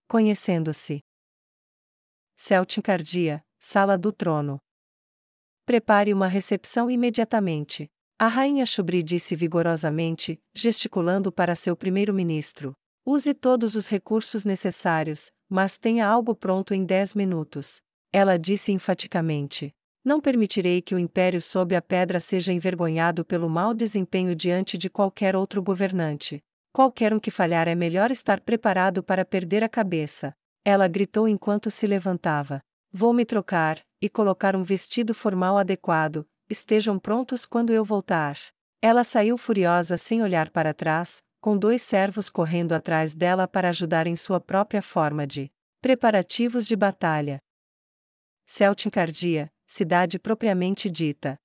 conhecendo-se. Celtincardia, sala do trono. Prepare uma recepção imediatamente. A rainha Shubri disse vigorosamente, gesticulando para seu primeiro-ministro. Use todos os recursos necessários, mas tenha algo pronto em 10 minutos. Ela disse enfaticamente. Não permitirei que o império sob a pedra seja envergonhado pelo mau desempenho diante de qualquer outro governante. Qualquer um que falhar é melhor estar preparado para perder a cabeça. Ela gritou enquanto se levantava. Vou me trocar, e colocar um vestido formal adequado. Estejam prontos quando eu voltar. Ela saiu furiosa sem olhar para trás, com 2 servos correndo atrás dela para ajudar em sua própria forma de preparativos de batalha. Celtincardia, cidade propriamente dita.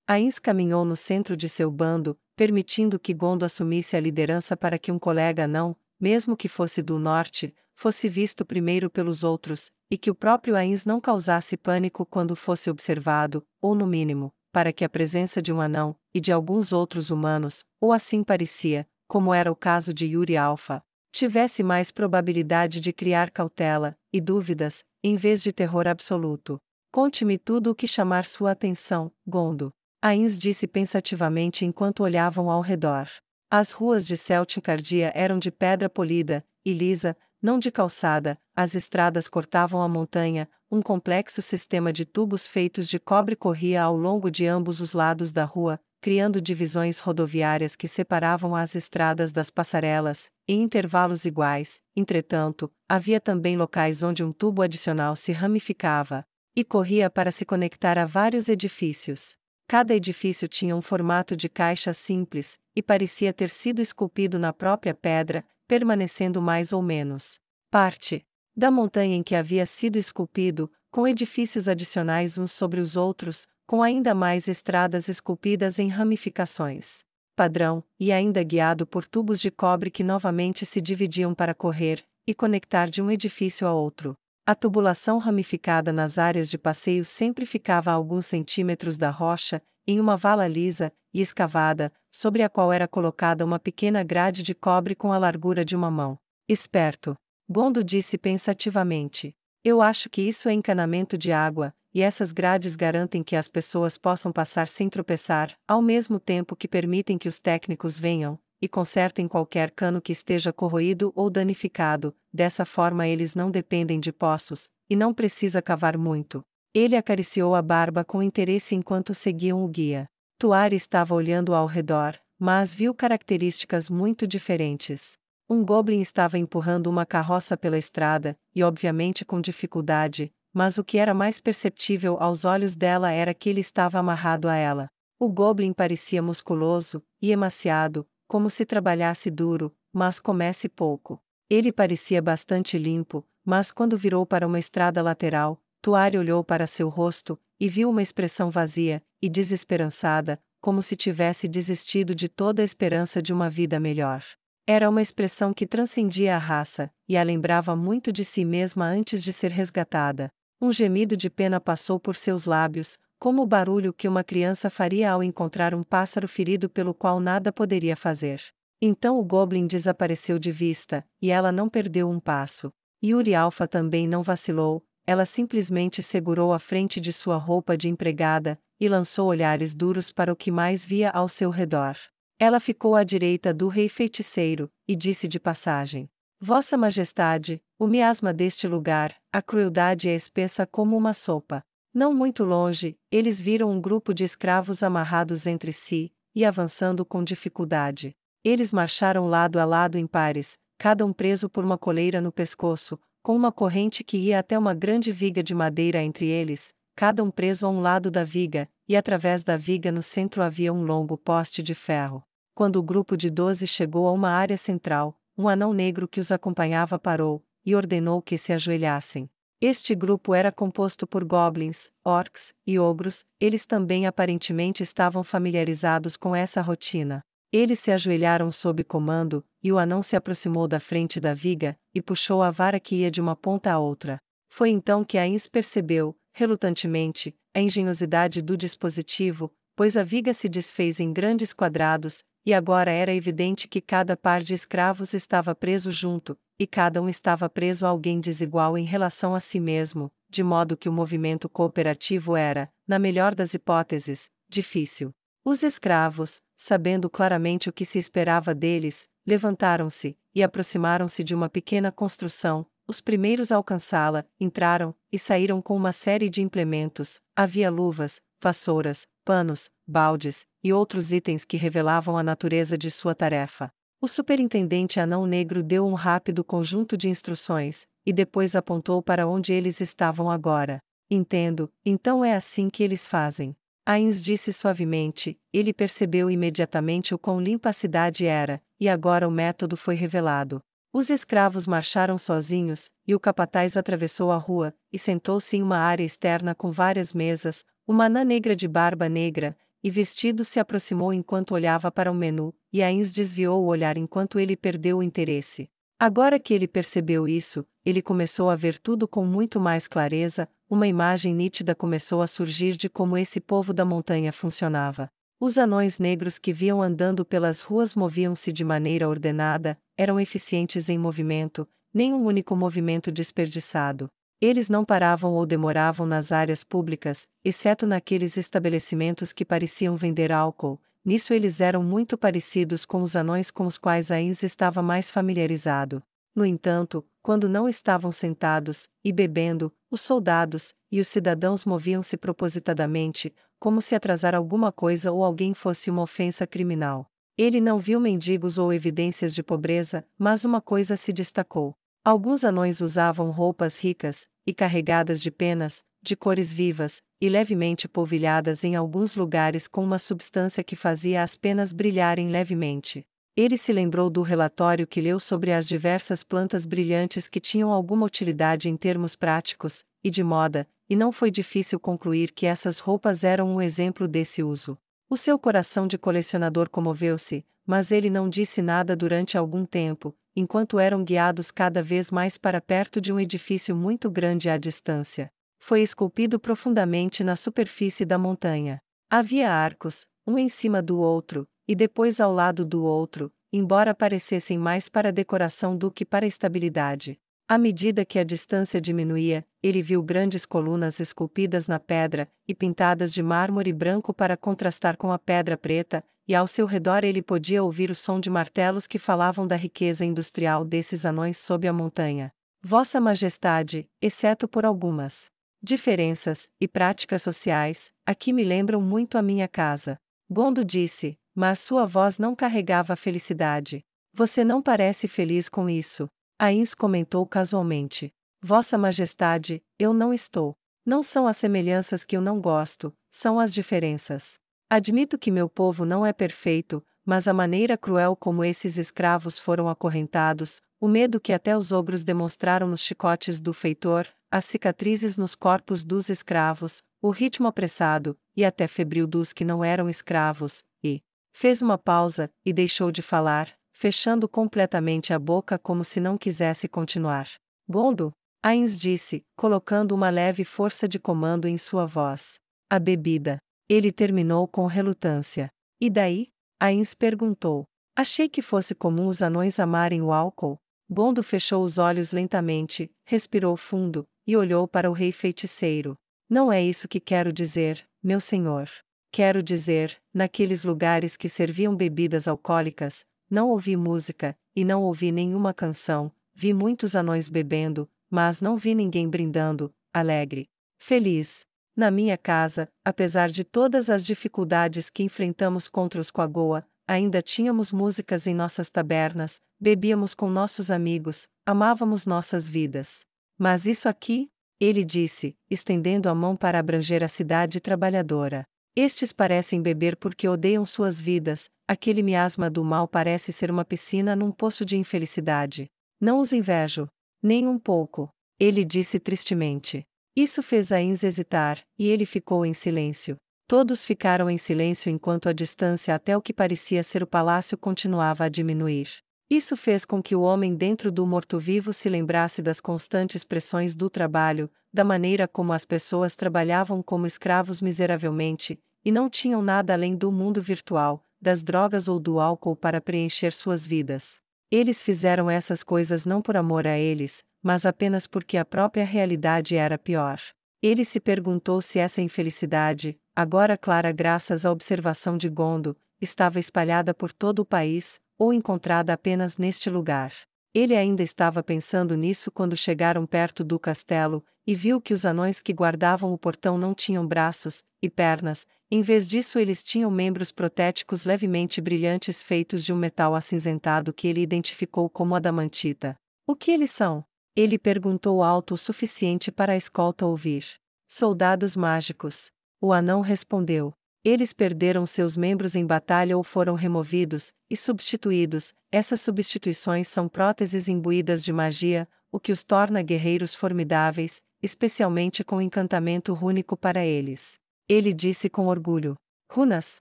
Ains caminhou no centro de seu bando, permitindo que Gondo assumisse a liderança para que um colega não, mesmo que fosse do norte, fosse visto primeiro pelos outros, e que o próprio Ains não causasse pânico quando fosse observado, ou no mínimo, para que a presença de um anão, e de alguns outros humanos, ou assim parecia, como era o caso de Yuri Alpha, tivesse mais probabilidade de criar cautela, e dúvidas, em vez de terror absoluto. Conte-me tudo o que chamar sua atenção, Gondo. Ains disse pensativamente enquanto olhavam ao redor. As ruas de Celtincardia eram de pedra polida, e lisa, não de calçada, as estradas cortavam a montanha, um complexo sistema de tubos feitos de cobre corria ao longo de ambos os lados da rua, criando divisões rodoviárias que separavam as estradas das passarelas, em intervalos iguais. Entretanto, havia também locais onde um tubo adicional se ramificava e corria para se conectar a vários edifícios. Cada edifício tinha um formato de caixa simples, e parecia ter sido esculpido na própria pedra, permanecendo mais ou menos parte da montanha em que havia sido esculpido, com edifícios adicionais uns sobre os outros, com ainda mais estradas esculpidas em ramificações padrão, e ainda guiado por tubos de cobre que novamente se dividiam para correr e conectar de um edifício a outro. A tubulação ramificada nas áreas de passeio sempre ficava a alguns centímetros da rocha, em uma vala lisa e escavada, sobre a qual era colocada uma pequena grade de cobre com a largura de uma mão. Esperto, Gondo disse pensativamente. Eu acho que isso é encanamento de água, e essas grades garantem que as pessoas possam passar sem tropeçar, ao mesmo tempo que permitem que os técnicos venham e consertem qualquer cano que esteja corroído ou danificado. Dessa forma eles não dependem de poços, e não precisa cavar muito. Ele acariciou a barba com interesse enquanto seguiam o guia. Tuari estava olhando ao redor, mas viu características muito diferentes. Um goblin estava empurrando uma carroça pela estrada, e obviamente com dificuldade, mas o que era mais perceptível aos olhos dela era que ele estava amarrado a ela. O goblin parecia musculoso e emaciado, como se trabalhasse duro, mas comesse pouco. Ele parecia bastante limpo, mas quando virou para uma estrada lateral, Tuari olhou para seu rosto, e viu uma expressão vazia e desesperançada, como se tivesse desistido de toda a esperança de uma vida melhor. Era uma expressão que transcendia a raça, e a lembrava muito de si mesma antes de ser resgatada. Um gemido de pena passou por seus lábios, como o barulho que uma criança faria ao encontrar um pássaro ferido pelo qual nada poderia fazer. Então o goblin desapareceu de vista, e ela não perdeu um passo. Yuri Alpha também não vacilou, ela simplesmente segurou a frente de sua roupa de empregada, e lançou olhares duros para o que mais via ao seu redor. Ela ficou à direita do rei feiticeiro, e disse de passagem: Vossa Majestade, o miasma deste lugar, a crueldade é espessa como uma sopa. Não muito longe, eles viram um grupo de escravos amarrados entre si, e avançando com dificuldade. Eles marcharam lado a lado em pares, cada um preso por uma coleira no pescoço, com uma corrente que ia até uma grande viga de madeira entre eles, cada um preso a um lado da viga, e através da viga no centro havia um longo poste de ferro. Quando o grupo de 12 chegou a uma área central, um anão negro que os acompanhava parou, e ordenou que se ajoelhassem. Este grupo era composto por goblins, orcs e ogros, eles também aparentemente estavam familiarizados com essa rotina. Eles se ajoelharam sob comando, e o anão se aproximou da frente da viga, e puxou a vara que ia de uma ponta à outra. Foi então que Ains percebeu, relutantemente, a engenhosidade do dispositivo, pois a viga se desfez em grandes quadrados, e agora era evidente que cada par de escravos estava preso junto, e cada um estava preso a alguém desigual em relação a si mesmo, de modo que o movimento cooperativo era, na melhor das hipóteses, difícil. Os escravos, sabendo claramente o que se esperava deles, levantaram-se, e aproximaram-se de uma pequena construção. Os primeiros a alcançá-la, entraram, e saíram com uma série de implementos. Havia luvas, vassouras, panos, baldes, e outros itens que revelavam a natureza de sua tarefa. O superintendente anão negro deu um rápido conjunto de instruções, e depois apontou para onde eles estavam agora. Entendo, então é assim que eles fazem. Ains disse suavemente. Ele percebeu imediatamente o quão limpa a cidade era, e agora o método foi revelado. Os escravos marcharam sozinhos, e o capataz atravessou a rua, e sentou-se em uma área externa com várias mesas. Uma anã negra de barba negra, e vestido se aproximou enquanto olhava para o menu, e Ains desviou o olhar enquanto ele perdeu o interesse. Agora que ele percebeu isso, ele começou a ver tudo com muito mais clareza. Uma imagem nítida começou a surgir de como esse povo da montanha funcionava. Os anões negros que viam andando pelas ruas moviam-se de maneira ordenada, eram eficientes em movimento, nenhum único movimento desperdiçado. Eles não paravam ou demoravam nas áreas públicas, exceto naqueles estabelecimentos que pareciam vender álcool. Nisso eles eram muito parecidos com os anões com os quais Ains estava mais familiarizado. No entanto, quando não estavam sentados, e bebendo, os soldados e os cidadãos moviam-se propositadamente, como se atrasar alguma coisa ou alguém fosse uma ofensa criminal. Ele não viu mendigos ou evidências de pobreza, mas uma coisa se destacou. Alguns anões usavam roupas ricas, e carregadas de penas, de cores vivas, e levemente polvilhadas em alguns lugares com uma substância que fazia as penas brilharem levemente. Ele se lembrou do relatório que leu sobre as diversas plantas brilhantes que tinham alguma utilidade em termos práticos, e de moda, e não foi difícil concluir que essas roupas eram um exemplo desse uso. O seu coração de colecionador comoveu-se, mas ele não disse nada durante algum tempo, enquanto eram guiados cada vez mais para perto de um edifício muito grande à distância. Foi esculpido profundamente na superfície da montanha. Havia arcos, um em cima do outro, e depois ao lado do outro, embora parecessem mais para decoração do que para estabilidade. À medida que a distância diminuía, ele viu grandes colunas esculpidas na pedra, e pintadas de mármore branco para contrastar com a pedra preta, e ao seu redor ele podia ouvir o som de martelos que falavam da riqueza industrial desses anões sob a montanha. Vossa Majestade, exceto por algumas diferenças e práticas sociais, aqui me lembram muito a minha casa. Gondo disse, mas sua voz não carregava a felicidade. Você não parece feliz com isso. Ains comentou casualmente. Vossa Majestade, eu não estou. Não são as semelhanças que eu não gosto, são as diferenças. Admito que meu povo não é perfeito, mas a maneira cruel como esses escravos foram acorrentados, o medo que até os ogros demonstraram nos chicotes do feitor, as cicatrizes nos corpos dos escravos, o ritmo apressado, e até febril dos que não eram escravos, e fez uma pausa, e deixou de falar, fechando completamente a boca como se não quisesse continuar. Gondo? Ains disse, colocando uma leve força de comando em sua voz. A bebida. Ele terminou com relutância. E daí? Ains perguntou. Achei que fosse comum os anões amarem o álcool. Gondo fechou os olhos lentamente, respirou fundo, e olhou para o rei feiticeiro. Não é isso que quero dizer, meu senhor. Quero dizer, naqueles lugares que serviam bebidas alcoólicas, não ouvi música, e não ouvi nenhuma canção, vi muitos anões bebendo, mas não vi ninguém brindando, alegre, feliz. Na minha casa, apesar de todas as dificuldades que enfrentamos contra os Quagoa, ainda tínhamos músicas em nossas tabernas, bebíamos com nossos amigos, amávamos nossas vidas. Mas isso aqui? Ele disse, estendendo a mão para abranger a cidade trabalhadora. Estes parecem beber porque odeiam suas vidas, aquele miasma do mal parece ser uma piscina num poço de infelicidade. Não os invejo. Nem um pouco. Ele disse tristemente. Isso fez Ains hesitar, e ele ficou em silêncio. Todos ficaram em silêncio enquanto a distância até o que parecia ser o palácio continuava a diminuir. Isso fez com que o homem dentro do morto-vivo se lembrasse das constantes pressões do trabalho, da maneira como as pessoas trabalhavam como escravos miseravelmente, e não tinham nada além do mundo virtual, das drogas ou do álcool para preencher suas vidas. Eles fizeram essas coisas não por amor a eles, mas apenas porque a própria realidade era pior. Ele se perguntou se essa infelicidade, agora clara graças à observação de Gondo, estava espalhada por todo o país, ou encontrada apenas neste lugar. Ele ainda estava pensando nisso quando chegaram perto do castelo, e viu que os anões que guardavam o portão não tinham braços e pernas, em vez disso eles tinham membros protéticos levemente brilhantes feitos de um metal acinzentado que ele identificou como adamantita. O que eles são? Ele perguntou alto o suficiente para a escolta ouvir. Soldados mágicos. O anão respondeu. Eles perderam seus membros em batalha ou foram removidos e substituídos. Essas substituições são próteses imbuídas de magia, o que os torna guerreiros formidáveis, especialmente com encantamento rúnico para eles. Ele disse com orgulho. Runas?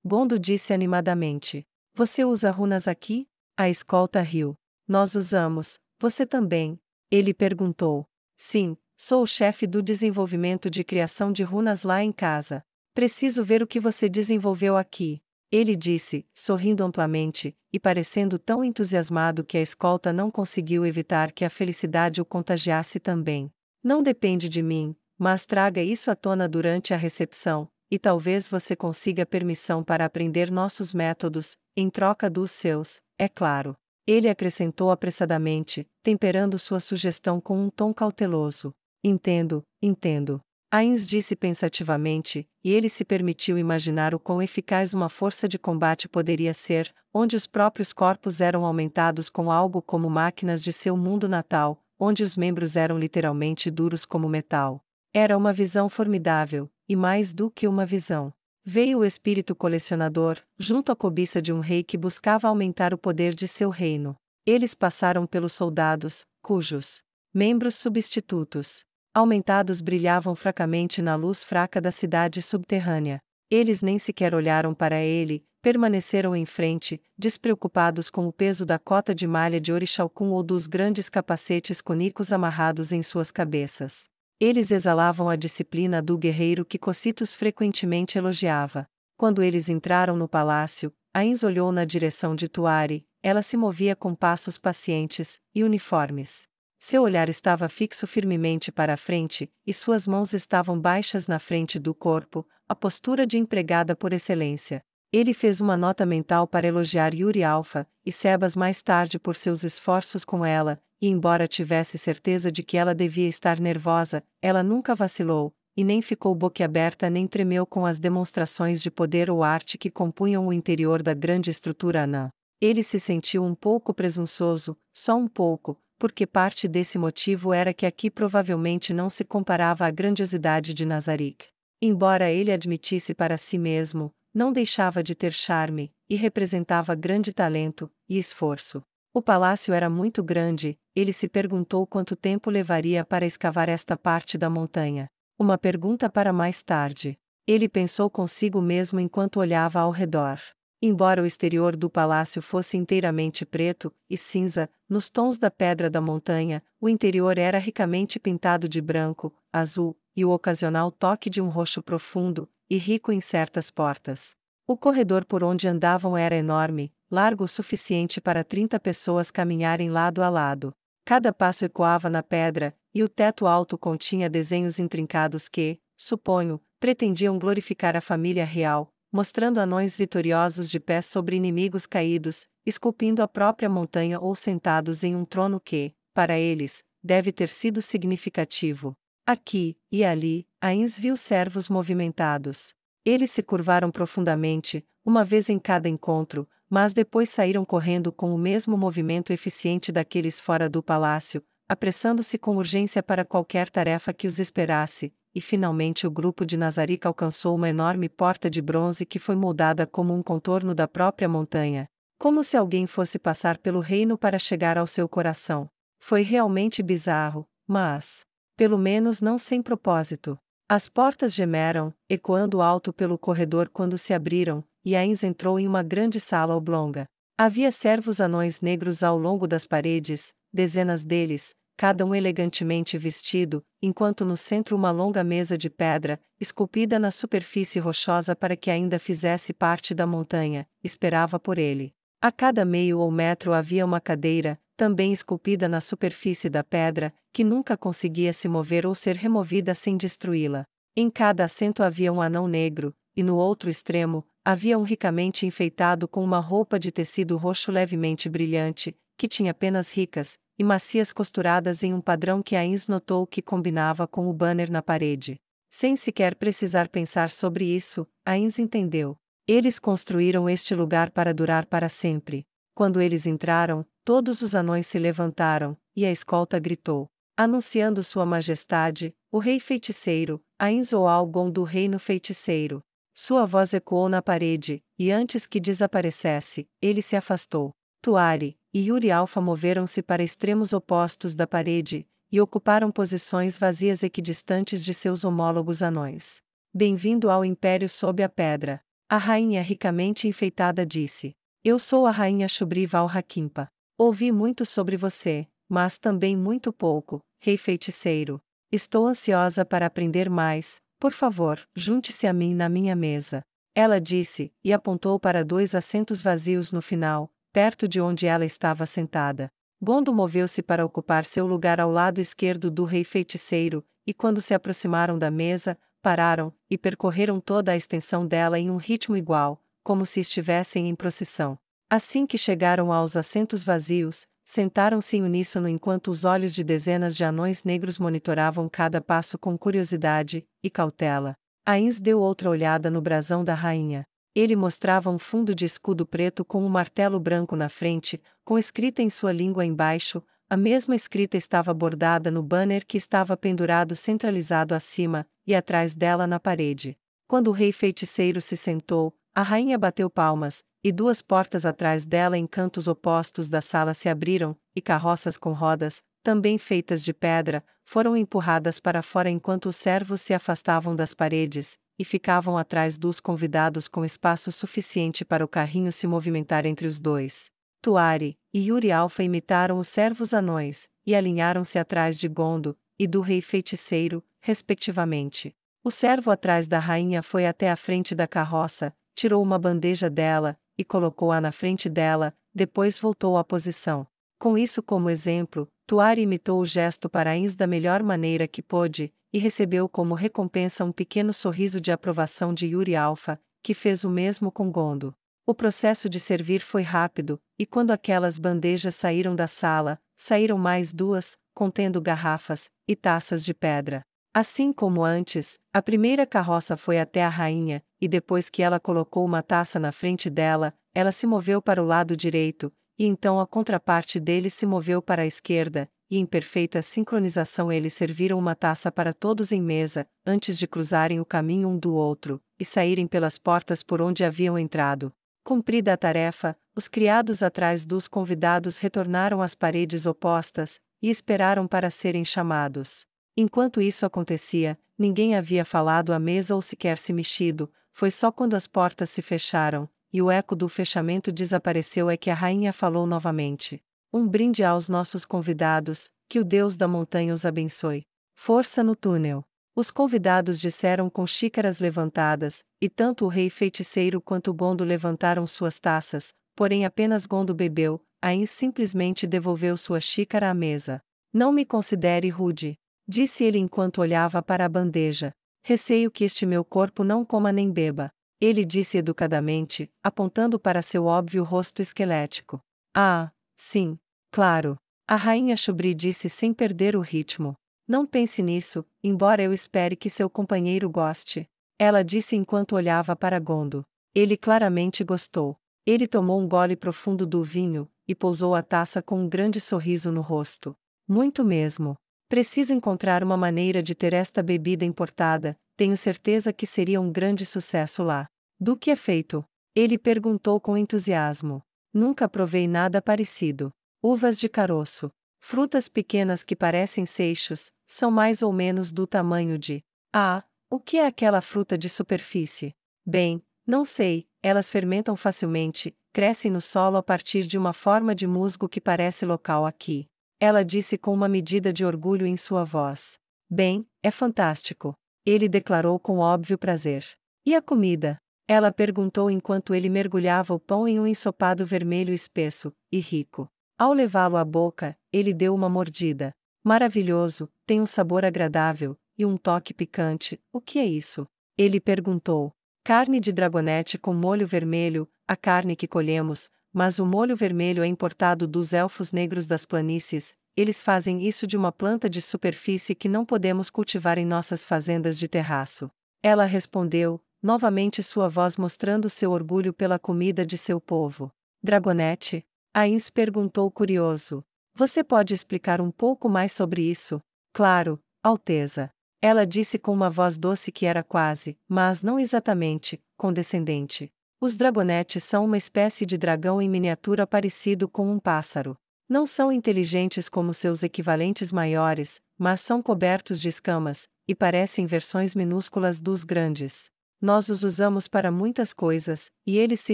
Gondo disse animadamente. Você usa runas aqui? A escolta riu. Nós usamos, você também? Ele perguntou. Sim, sou o chefe do desenvolvimento de criação de runas lá em casa. Preciso ver o que você desenvolveu aqui. Ele disse, sorrindo amplamente, e parecendo tão entusiasmado que a escolta não conseguiu evitar que a felicidade o contagiasse também. Não depende de mim, mas traga isso à tona durante a recepção, e talvez você consiga permissão para aprender nossos métodos, em troca dos seus, é claro. Ele acrescentou apressadamente, temperando sua sugestão com um tom cauteloso. Entendo, entendo. Ainz disse pensativamente, e ele se permitiu imaginar o quão eficaz uma força de combate poderia ser, onde os próprios corpos eram aumentados com algo como máquinas de seu mundo natal, onde os membros eram literalmente duros como metal. Era uma visão formidável, e mais do que uma visão. Veio o espírito colecionador, junto à cobiça de um rei que buscava aumentar o poder de seu reino. Eles passaram pelos soldados, cujos membros substitutos aumentados brilhavam fracamente na luz fraca da cidade subterrânea. Eles nem sequer olharam para ele, permaneceram em frente, despreocupados com o peso da cota de malha de orixalcum ou dos grandes capacetes cônicos amarrados em suas cabeças. Eles exalavam a disciplina do guerreiro que Cocitos frequentemente elogiava. Quando eles entraram no palácio, Ainz olhou na direção de Tuari, ela se movia com passos pacientes e uniformes. Seu olhar estava fixo firmemente para a frente, e suas mãos estavam baixas na frente do corpo, a postura de empregada por excelência. Ele fez uma nota mental para elogiar Yuri Alfa e Sebas mais tarde por seus esforços com ela, e embora tivesse certeza de que ela devia estar nervosa, ela nunca vacilou, e nem ficou boquiaberta nem tremeu com as demonstrações de poder ou arte que compunham o interior da grande estrutura anã. Ele se sentiu um pouco presunçoso, só um pouco, porque parte desse motivo era que aqui provavelmente não se comparava à grandiosidade de Nazarick. Embora ele admitisse para si mesmo, não deixava de ter charme, e representava grande talento e esforço. O palácio era muito grande, ele se perguntou quanto tempo levaria para escavar esta parte da montanha. Uma pergunta para mais tarde. Ele pensou consigo mesmo enquanto olhava ao redor. Embora o exterior do palácio fosse inteiramente preto e cinza, nos tons da pedra da montanha, o interior era ricamente pintado de branco, azul, e o ocasional toque de um roxo profundo, e rico em certas portas. O corredor por onde andavam era enorme, largo o suficiente para 30 pessoas caminharem lado a lado. Cada passo ecoava na pedra, e o teto alto continha desenhos intrincados que, suponho, pretendiam glorificar a família real, mostrando anões vitoriosos de pé sobre inimigos caídos, esculpindo a própria montanha ou sentados em um trono que, para eles, deve ter sido significativo. Aqui e ali, Ainz viu servos movimentados. Eles se curvaram profundamente, uma vez em cada encontro, mas depois saíram correndo com o mesmo movimento eficiente daqueles fora do palácio, apressando-se com urgência para qualquer tarefa que os esperasse, e finalmente o grupo de Nazarick alcançou uma enorme porta de bronze que foi moldada como um contorno da própria montanha, como se alguém fosse passar pelo reino para chegar ao seu coração. Foi realmente bizarro, mas, pelo menos não sem propósito. As portas gemeram, ecoando alto pelo corredor quando se abriram, e Ainz entrou em uma grande sala oblonga. Havia servos anões negros ao longo das paredes, dezenas deles, cada um elegantemente vestido, enquanto no centro uma longa mesa de pedra, esculpida na superfície rochosa para que ainda fizesse parte da montanha, esperava por ele. A cada meio ou metro havia uma cadeira, também esculpida na superfície da pedra, que nunca conseguia se mover ou ser removida sem destruí-la. Em cada assento havia um anão negro, e no outro extremo, havia um ricamente enfeitado com uma roupa de tecido roxo levemente brilhante, que tinha penas ricas e macias costuradas em um padrão que Ains notou que combinava com o banner na parede. Sem sequer precisar pensar sobre isso, Ains entendeu. Eles construíram este lugar para durar para sempre. Quando eles entraram, todos os anões se levantaram, e a escolta gritou, anunciando Sua Majestade, o Rei Feiticeiro, Ain Zoalgon do Reino Feiticeiro. Sua voz ecoou na parede, e antes que desaparecesse, ele se afastou. Tuari e Yuri Alpha moveram-se para extremos opostos da parede, e ocuparam posições vazias equidistantes de seus homólogos anões. Bem-vindo ao Império sob a Pedra. A rainha ricamente enfeitada disse. Eu sou a rainha Shubri Valhakimpa. Ouvi muito sobre você, mas também muito pouco, Rei Feiticeiro. Estou ansiosa para aprender mais, por favor, junte-se a mim na minha mesa. Ela disse, e apontou para 2 assentos vazios no final, perto de onde ela estava sentada. Gondo moveu-se para ocupar seu lugar ao lado esquerdo do Rei Feiticeiro, e quando se aproximaram da mesa, pararam, e percorreram toda a extensão dela em um ritmo igual, como se estivessem em procissão. Assim que chegaram aos assentos vazios, sentaram-se em uníssono enquanto os olhos de dezenas de anões negros monitoravam cada passo com curiosidade e cautela. Ains deu outra olhada no brasão da rainha. Ele mostrava um fundo de escudo preto com um martelo branco na frente, com escrita em sua língua embaixo. A mesma escrita estava bordada no banner que estava pendurado centralizado acima, e atrás dela na parede. Quando o Rei Feiticeiro se sentou, a rainha bateu palmas, e 2 portas atrás dela em cantos opostos da sala se abriram, e carroças com rodas, também feitas de pedra, foram empurradas para fora enquanto os servos se afastavam das paredes, e ficavam atrás dos convidados com espaço suficiente para o carrinho se movimentar entre os dois. Tuari e Yuri Alpha imitaram os servos anões, e alinharam-se atrás de Gondo e do Rei Feiticeiro, respectivamente. O servo atrás da rainha foi até a frente da carroça, tirou uma bandeja dela, e colocou-a na frente dela, depois voltou à posição. Com isso como exemplo, Tuari imitou o gesto para Ains da melhor maneira que pôde, e recebeu como recompensa um pequeno sorriso de aprovação de Yuri Alpha, que fez o mesmo com Gondo. O processo de servir foi rápido, e quando aquelas bandejas saíram da sala, saíram mais 2, contendo garrafas e taças de pedra. Assim como antes, a primeira carroça foi até a rainha, e depois que ela colocou uma taça na frente dela, ela se moveu para o lado direito, e então a contraparte dele se moveu para a esquerda, e em perfeita sincronização eles serviram uma taça para todos em mesa, antes de cruzarem o caminho um do outro, e saírem pelas portas por onde haviam entrado. Cumprida a tarefa, os criados atrás dos convidados retornaram às paredes opostas, e esperaram para serem chamados. Enquanto isso acontecia, ninguém havia falado à mesa ou sequer se mexido, foi só quando as portas se fecharam, e o eco do fechamento desapareceu é que a rainha falou novamente. Um brinde aos nossos convidados, que o Deus da montanha os abençoe. Força no túnel. Os convidados disseram com xícaras levantadas, e tanto o Rei Feiticeiro quanto Gondo levantaram suas taças, porém apenas Gondo bebeu. Ain simplesmente devolveu sua xícara à mesa. Não me considere rude, disse ele enquanto olhava para a bandeja. Receio que este meu corpo não coma nem beba. Ele disse educadamente, apontando para seu óbvio rosto esquelético. Ah, sim, claro. A rainha Shubri disse sem perder o ritmo. Não pense nisso, embora eu espere que seu companheiro goste. Ela disse enquanto olhava para Gondo. Ele claramente gostou. Ele tomou um gole profundo do vinho, e pousou a taça com um grande sorriso no rosto. Muito mesmo. Preciso encontrar uma maneira de ter esta bebida importada, tenho certeza que seria um grande sucesso lá. Do que é feito? Ele perguntou com entusiasmo. Nunca provei nada parecido. Uvas de caroço. Frutas pequenas que parecem seixos, são mais ou menos do tamanho de... Ah, o que é aquela fruta de superfície? Bem, não sei, elas fermentam facilmente, crescem no solo a partir de uma forma de musgo que parece local aqui. Ela disse com uma medida de orgulho em sua voz. Bem, é fantástico. Ele declarou com óbvio prazer. E a comida? Ela perguntou enquanto ele mergulhava o pão em um ensopado vermelho espesso e rico. Ao levá-lo à boca, ele deu uma mordida. Maravilhoso, tem um sabor agradável e um toque picante. O que é isso? Ele perguntou. Carne de dragonete com molho vermelho, a carne que colhemos, mas o molho vermelho é importado dos elfos negros das planícies. Eles fazem isso de uma planta de superfície que não podemos cultivar em nossas fazendas de terraço. Ela respondeu, novamente sua voz mostrando seu orgulho pela comida de seu povo. Dragonete? Ains perguntou curioso. Você pode explicar um pouco mais sobre isso? Claro, Alteza. Ela disse com uma voz doce que era quase, mas não exatamente, condescendente. Os dragonetes são uma espécie de dragão em miniatura parecido com um pássaro. Não são inteligentes como seus equivalentes maiores, mas são cobertos de escamas, e parecem versões minúsculas dos grandes. Nós os usamos para muitas coisas, e eles se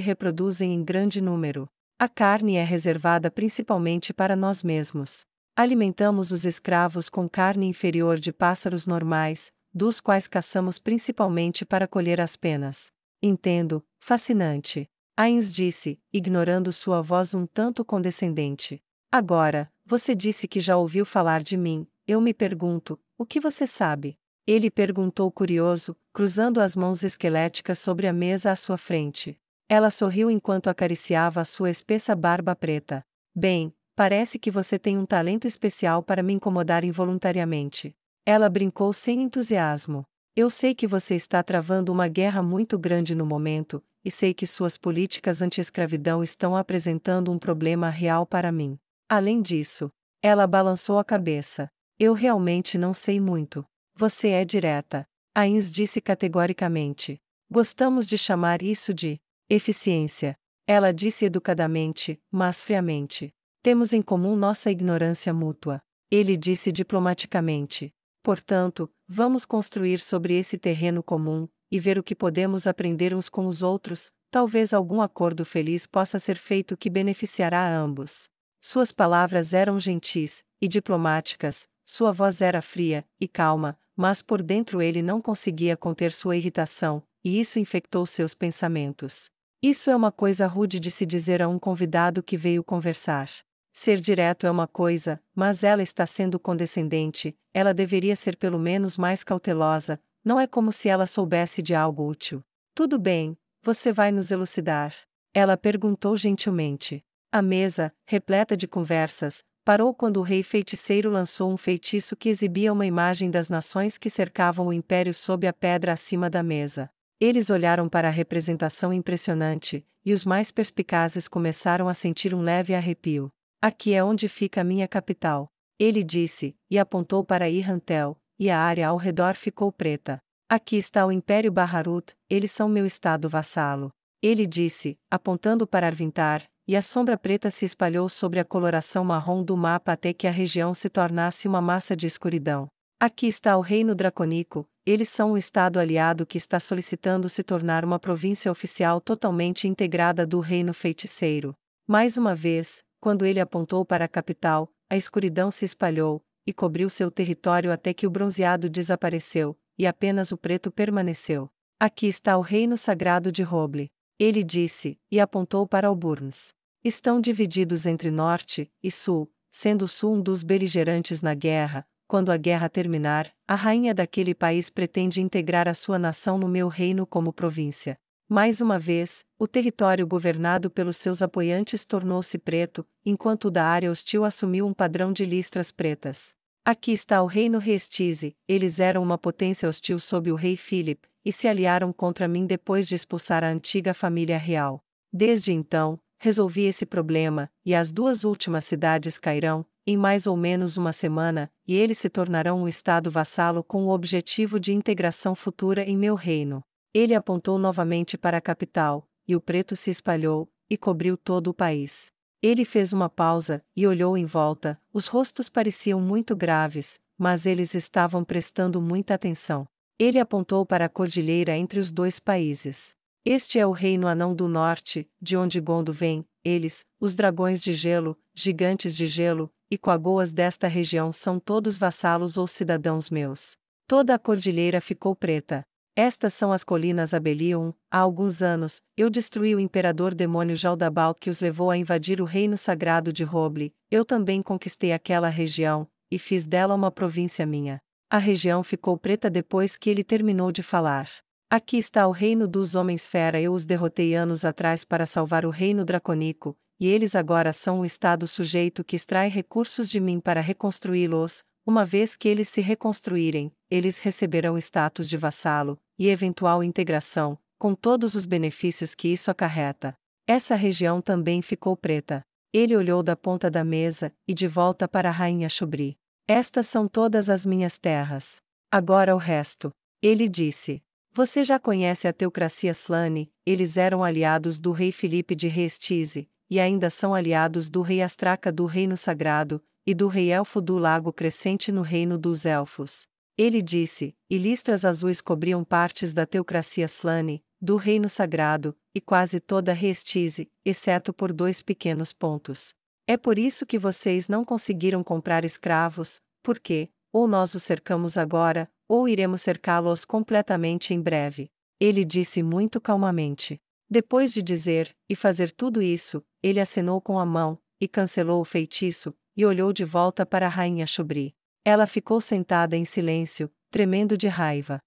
reproduzem em grande número. A carne é reservada principalmente para nós mesmos. Alimentamos os escravos com carne inferior de pássaros normais, dos quais caçamos principalmente para colher as penas. Entendo, fascinante. Ains disse, ignorando sua voz um tanto condescendente. Agora, você disse que já ouviu falar de mim, eu me pergunto, o que você sabe? Ele perguntou curioso, cruzando as mãos esqueléticas sobre a mesa à sua frente. Ela sorriu enquanto acariciava a sua espessa barba preta. Bem, parece que você tem um talento especial para me incomodar involuntariamente. Ela brincou sem entusiasmo. Eu sei que você está travando uma guerra muito grande no momento, e sei que suas políticas anti-escravidão estão apresentando um problema real para mim. Além disso, ela balançou a cabeça. Eu realmente não sei muito. Você é direta. Ains disse categoricamente. Gostamos de chamar isso de eficiência. Ela disse educadamente, mas friamente. Temos em comum nossa ignorância mútua. Ele disse diplomaticamente. Portanto, vamos construir sobre esse terreno comum, e ver o que podemos aprender uns com os outros. Talvez algum acordo feliz possa ser feito que beneficiará a ambos. Suas palavras eram gentis e diplomáticas, sua voz era fria e calma, mas por dentro ele não conseguia conter sua irritação, e isso infectou seus pensamentos. Isso é uma coisa rude de se dizer a um convidado que veio conversar. Ser direto é uma coisa, mas ela está sendo condescendente, ela deveria ser pelo menos mais cautelosa, não é como se ela soubesse de algo útil. Tudo bem, você vai nos elucidar? Ela perguntou gentilmente. A mesa, repleta de conversas, parou quando o rei feiticeiro lançou um feitiço que exibia uma imagem das nações que cercavam o império sob a pedra acima da mesa. Eles olharam para a representação impressionante, e os mais perspicazes começaram a sentir um leve arrepio. Aqui é onde fica a minha capital. Ele disse, e apontou para Irrantel, e a área ao redor ficou preta. Aqui está o Império Baharut, eles são meu estado vassalo. Ele disse, apontando para Arvintar, e a sombra preta se espalhou sobre a coloração marrom do mapa até que a região se tornasse uma massa de escuridão. Aqui está o Reino Dracônico, eles são um estado aliado que está solicitando se tornar uma província oficial totalmente integrada do Reino Feiticeiro. Mais uma vez, quando ele apontou para a capital, a escuridão se espalhou, e cobriu seu território até que o bronzeado desapareceu, e apenas o preto permaneceu. Aqui está o Reino Sagrado de Roble. Ele disse, e apontou para Alburns. Estão divididos entre norte e sul, sendo o sul um dos beligerantes na guerra. Quando a guerra terminar, a rainha daquele país pretende integrar a sua nação no meu reino como província. Mais uma vez, o território governado pelos seus apoiantes tornou-se preto, enquanto o da área hostil assumiu um padrão de listras pretas. Aqui está o reino Restize, eles eram uma potência hostil sob o rei Philip, e se aliaram contra mim depois de expulsar a antiga família real. Desde então, resolvi esse problema, e as duas últimas cidades cairão, em mais ou menos uma semana, e eles se tornarão um estado vassalo com o objetivo de integração futura em meu reino. Ele apontou novamente para a capital, e o preto se espalhou, e cobriu todo o país. Ele fez uma pausa, e olhou em volta, os rostos pareciam muito graves, mas eles estavam prestando muita atenção. Ele apontou para a cordilheira entre os dois países. Este é o reino anão do norte, de onde Gondo vem, eles, os dragões de gelo, gigantes de gelo, e coagoas desta região são todos vassalos ou cidadãos meus. Toda a cordilheira ficou preta. Estas são as colinas Abelion. Há alguns anos, eu destruí o imperador demônio Jaldabal que os levou a invadir o reino sagrado de Roble. Eu também conquistei aquela região, e fiz dela uma província minha. A região ficou preta depois que ele terminou de falar. Aqui está o reino dos homens-fera. Eu os derrotei anos atrás para salvar o reino dracônico, e eles agora são um estado sujeito que extrai recursos de mim para reconstruí-los. Uma vez que eles se reconstruírem, eles receberão status de vassalo, e eventual integração, com todos os benefícios que isso acarreta. Essa região também ficou preta. Ele olhou da ponta da mesa, e de volta para a rainha Shubri. Estas são todas as minhas terras. Agora o resto. Ele disse. Você já conhece a teocracia Slane. Eles eram aliados do rei Filipe de Reestize, e ainda são aliados do rei Astraca do Reino Sagrado, e do rei Elfo do Lago Crescente no Reino dos Elfos. Ele disse, e listras azuis cobriam partes da teocracia Slane, do Reino Sagrado, e quase toda Reestize, exceto por 2 pequenos pontos. É por isso que vocês não conseguiram comprar escravos, porque, ou nós os cercamos agora, ou iremos cercá-los completamente em breve. Ele disse muito calmamente. Depois de dizer e fazer tudo isso, ele acenou com a mão, e cancelou o feitiço, e olhou de volta para a rainha Shubri. Ela ficou sentada em silêncio, tremendo de raiva.